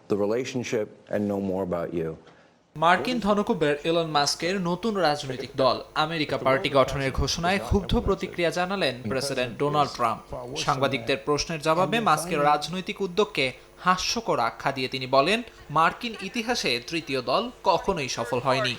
the relationship and know more about you. মার্কিন ধনকুবের Elon মাস্কের নতুন রাজনৈতিক দল আমেরিকা পার্টি গঠনের ঘোষণায় ক্ষুব্ধ প্রতিক্রিয়া জানালেন প্রেসিডেন্ট ডোনাল্ড ট্রাম্প। সাংবাদিকদের প্রশ্নের জবাবে মাস্কের রাজনৈতিক উদ্যোগকে হাস্যকর আখ্যা দিয়ে তিনি বলেন, মার্কিন ইতিহাসে তৃতীয় দল কখনোই সফল হয়নি।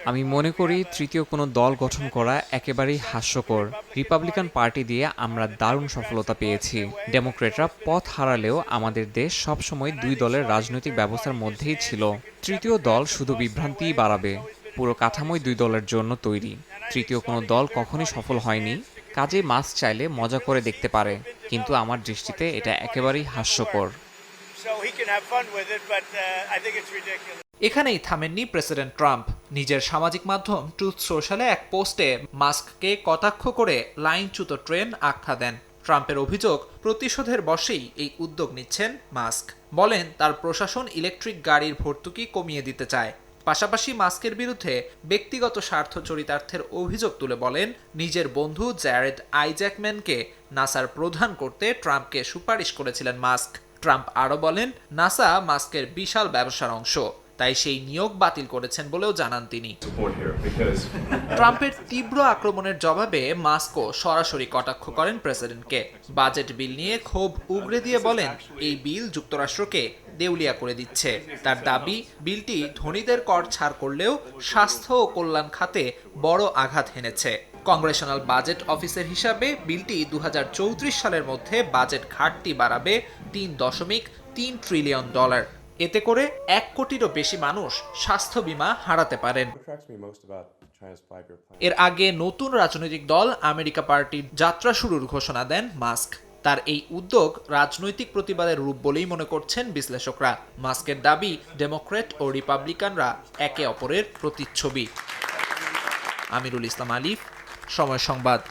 আমি মনে করি তৃতীয় কোনো দল গঠন করা একেবারেই হাস্যকর। রিপাবলিকান পার্টি দিয়ে আমরা দারুণ সফলতা পেয়েছি। ডেমোক্রেটরা পথ হারালেও আমাদের দেশ সবসময় দুই দলের রাজনৈতিক ব্যবস্থার মধ্যেই ছিল। তৃতীয় দল শুধু বিভ্রান্তিই বাড়াবে। পুরো কাঠামোই দুই দলের জন্য তৈরি। তৃতীয় কোনো দল কখনোই সফল হয়নি। কাজেই মাস্ক চাইলে মজা করে দেখতে পারে, কিন্তু আমার দৃষ্টিতে এটা একেবারেই হাস্যকর। এখানেই থামেননি প্রেসিডেন্ট ট্রাম্প। নিজের সামাজিক মাধ্যম ট্রুথ সোশ্যালে এক পোস্টে মাস্ককে কটাক্ষ করে লাইনচ্যুত ট্রেন আখ্যা দেন। ট্রাম্পের অভিযোগ, প্রতিশোধের বশেই এই উদ্যোগ নিচ্ছেন মাস্ক। বলেন তার প্রশাসন ইলেকট্রিক গাড়ির ভর্তুকি কমিয়ে দিতে চায়। পাশাপাশি মাস্কের বিরুদ্ধে ব্যক্তিগত স্বার্থ চরিতার্থের অভিযোগ তুলে বলেন, নিজের বন্ধু জ্যারেড আইজ্যাকম্যানকে নাসার প্রধান করতে ট্রাম্পকে সুপারিশ করেছিলেন মাস্ক। ট্রাম্প আরও বলেন, নাসা মাস্কের বিশাল ব্যবসার অংশ, তাই সেই নিয়োগ বাতিল করেছেন বলেও জানান তিনি। ট্রাম্পের তীব্র আক্রমণের জবাবে মাস্কও সরাসরি কটাক্ষ করেন প্রেসিডেন্টকে। বাজেট বিল নিয়ে ক্ষোভ উগরে দিয়ে বলেন, এই বিল যুক্তরাষ্ট্রকে দেউলিয়া করে দিচ্ছে। তার দাবি, বিলটি ধনীদের কর ছাড় করলেও স্বাস্থ্য ও কল্যাণ খাতে বড় আঘাত হেনেছে। কংগ্রেশনাল বাজেট অফিসের হিসাবে বিলটি 2034 সালের মধ্যে বাজেট ঘাটতি বাড়াবে $3.3 ট্রিলিয়ন। এতে করে 1 কোটিরও বেশি মানুষ স্বাস্থ্য বীমা হারাতে পারেন। এর আগে নতুন রাজনৈতিক দল আমেরিকা পার্টির যাত্রা শুরুর ঘোষণা দেন মাস্ক। তার এই উদ্যোগ রাজনৈতিক প্রতিবাদের রূপ বলেই মনে করছেন বিশ্লেষকরা। মাস্কের দাবি, ডেমোক্র্যাট ও রিপাবলিকানরা একে অপরের প্রতিচ্ছবি। আমিরুল ইসলাম আলিফ, সময় সংবাদ।